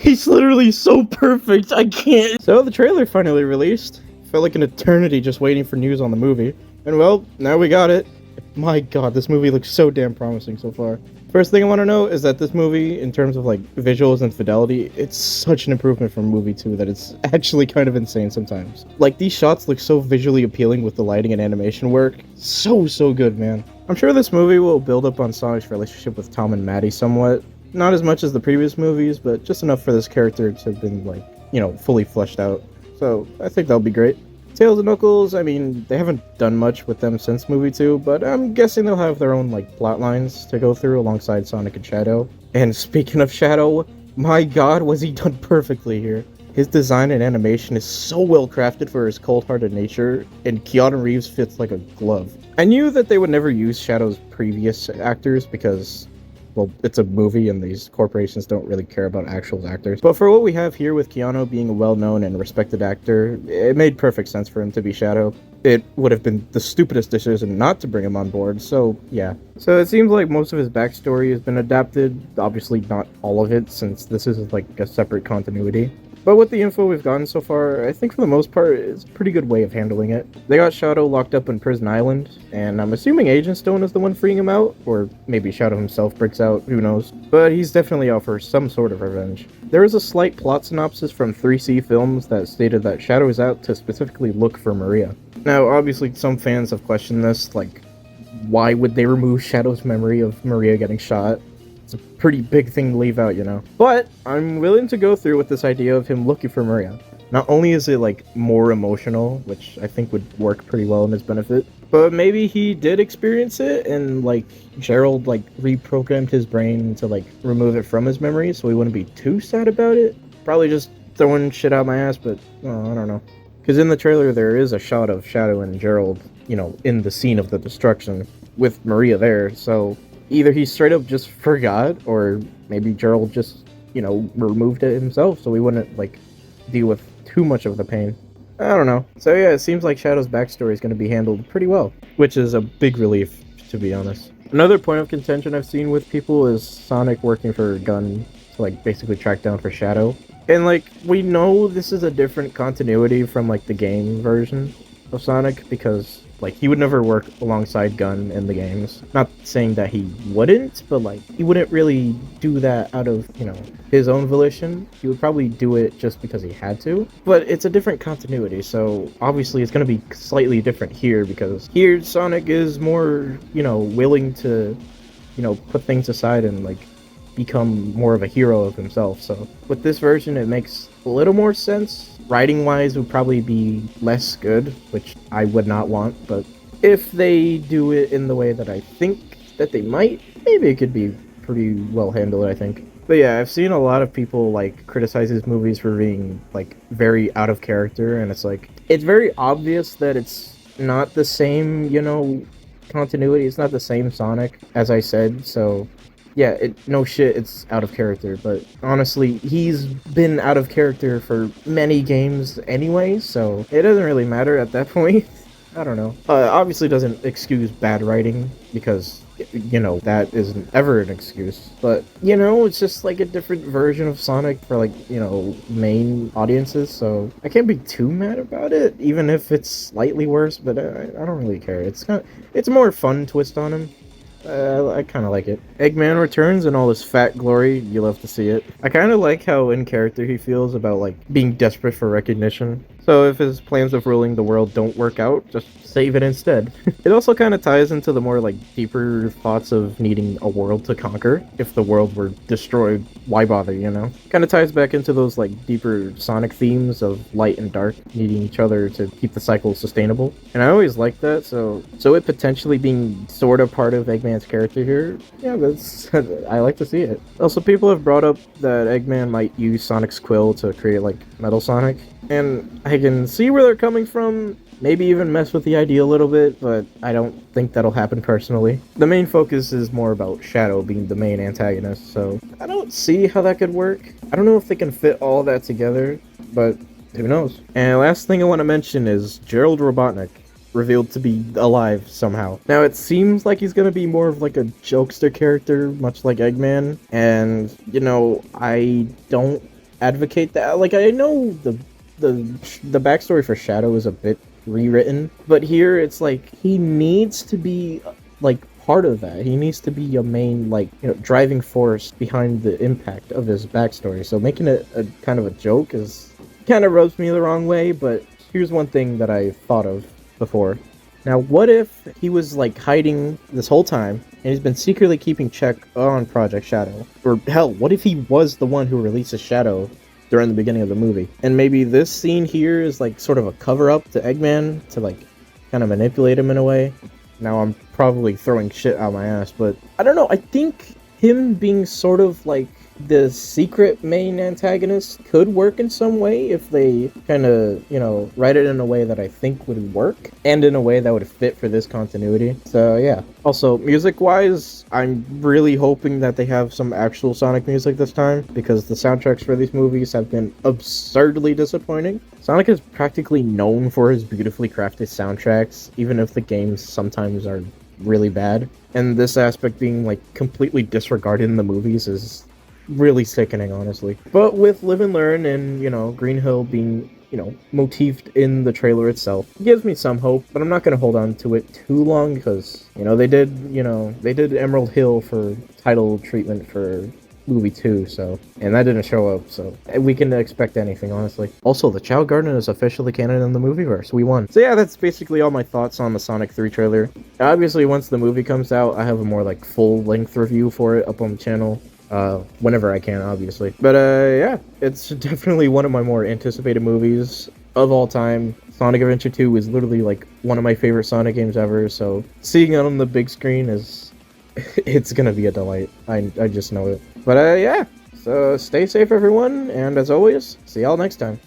He's literally so perfect, I can't. So the trailer finally released. Felt like an eternity just waiting for news on the movie. And well, now we got it. My god, this movie looks so damn promising so far. First thing I want to know is that this movie, in terms of like visuals and fidelity, it's such an improvement from movie 2 that it's actually kind of insane sometimes. Like, these shots look so visually appealing with the lighting and animation work. So good, man. I'm sure this movie will build up on Sonic's relationship with Tom and Maddie somewhat. Not as much as the previous movies, but just enough for this character to have been, like, you know, fully fleshed out. So, I think that'll be great. Tails and Knuckles, I mean, they haven't done much with them since movie 2, but I'm guessing they'll have their own, like, plot lines to go through alongside Sonic and Shadow. And speaking of Shadow, my god, was he done perfectly here. His design and animation is so well crafted for his cold-hearted nature, and Keanu Reeves fits like a glove. I knew that they would never use Shadow's previous actors because, well, it's a movie and these corporations don't really care about actual actors. But for what we have here with Keanu being a well-known and respected actor, it made perfect sense for him to be Shadow. It would have been the stupidest decision not to bring him on board, so yeah. So it seems like most of his backstory has been adapted, obviously not all of it, since this is like a separate continuity. But with the info we've gotten so far, I think for the most part, it's a pretty good way of handling it. They got Shadow locked up in Prison Island, and I'm assuming Agent Stone is the one freeing him out, or maybe Shadow himself breaks out, who knows. But he's definitely out for some sort of revenge. There is a slight plot synopsis from 3C Films that stated that Shadow is out to specifically look for Maria. Now, obviously, some fans have questioned this, like, why would they remove Shadow's memory of Maria getting shot? It's a pretty big thing to leave out, you know. But I'm willing to go through with this idea of him looking for Maria. Not only is it like more emotional, which I think would work pretty well in his benefit, but maybe he did experience it and like Gerald like reprogrammed his brain to like remove it from his memory so he wouldn't be too sad about it. Probably just throwing shit out my ass, but I don't know. Because in the trailer there is a shot of Shadow and Gerald, you know, in the scene of the destruction with Maria there, so either he straight up just forgot, or maybe Gerald just, you know, removed it himself so he wouldn't, like, deal with too much of the pain. I don't know. So yeah, it seems like Shadow's backstory is going to be handled pretty well, which is a big relief, to be honest. Another point of contention I've seen with people is Sonic working for Gun to, like, basically track down for Shadow. And, like, we know this is a different continuity from, like, the game version of Sonic, because like he would never work alongside Gun in the games. Not saying that he wouldn't, but like he wouldn't really do that out of, you know, his own volition. He would probably do it just because he had to. But it's a different continuity, so obviously it's going to be slightly different here, because here Sonic is more, you know, willing to, you know, put things aside and like become more of a hero of himself. So with this version it makes a little more sense. Writing wise would probably be less good, which I would not want, but if they do it in the way that I think that they might, maybe it could be pretty well handled, I think. But yeah, I've seen a lot of people like criticize these movies for being like very out of character, and it's like it's very obvious that it's not the same, you know, continuity. It's not the same Sonic, as I said, so yeah, no shit, it's out of character, but honestly, he's been out of character for many games anyway, so it doesn't really matter at that point. I don't know. Obviously doesn't excuse bad writing, because, you know, that isn't ever an excuse, but, you know, it's just like a different version of Sonic for, like, you know, main audiences, so I can't be too mad about it, even if it's slightly worse, but I don't really care. It's a more fun twist on him. I kind of like it. Eggman returns in all his fat glory. You love to see it. I kind of like how in character he feels about like being desperate for recognition. So if his plans of ruling the world don't work out, just save it instead. It also kind of ties into the more like deeper thoughts of needing a world to conquer. If the world were destroyed, why bother, you know? Kind of ties back into those like deeper Sonic themes of light and dark needing each other to keep the cycle sustainable. And I always like that, so it potentially being sort of part of Eggman's character here, yeah, that's I like to see it. Also, people have brought up that Eggman might use Sonic's quill to create like Metal Sonic, and I can see where they're coming from. Maybe even mess with the idea a little bit, but I don't think that'll happen personally. The main focus is more about Shadow being the main antagonist, so I don't see how that could work. I don't know if they can fit all that together, but who knows. And last thing I want to mention is Gerald Robotnik, revealed to be alive somehow. Now it seems like he's gonna be more of like a jokester character, much like Eggman, and, you know, I don't advocate that. Like, I know the the backstory for Shadow is a bit rewritten, but here it's like he needs to be like part of that. He needs to be a main, like, driving force behind the impact of his backstory. So making it a kind of a joke is kind of rubs me the wrong way. But here's one thing that I thought of before. Now, what if he was like hiding this whole time and he's been secretly keeping check on Project Shadow? Or hell, what if he was the one who releases Shadow during the beginning of the movie? And maybe this scene here is like sort of a cover up to Eggman to like kind of manipulate him in a way. Now I'm probably throwing shit out my ass, but I don't know. I think him being sort of like the secret main antagonist could work in some way if they kind of, write it in a way that I think would work and in a way that would fit for this continuity. So yeah. Also, music-wise, I'm really hoping that they have some actual Sonic music this time, because the soundtracks for these movies have been absurdly disappointing. Sonic is practically known for his beautifully crafted soundtracks, even if the games sometimes are really bad. And this aspect being like completely disregarded in the movies is really sickening, honestly. But with Live and Learn and, Green Hill being, motifed in the trailer itself, it gives me some hope, but I'm not going to hold on to it too long because, they did Emerald Hill for title treatment for movie 2, and that didn't show up, so we can expect anything, honestly. Also, the Chao Garden is officially canon in the movieverse. We won. So yeah, that's basically all my thoughts on the Sonic 3 trailer. Obviously, once the movie comes out, I have a more, like, full-length review for it up on the channel. Whenever I can, obviously. But, yeah, it's definitely one of my more anticipated movies of all time. Sonic Adventure 2 is literally, like, one of my favorite Sonic games ever, so seeing it on the big screen is... it's gonna be a delight. I just know it. But, yeah, so stay safe, everyone, and as always, see y'all next time.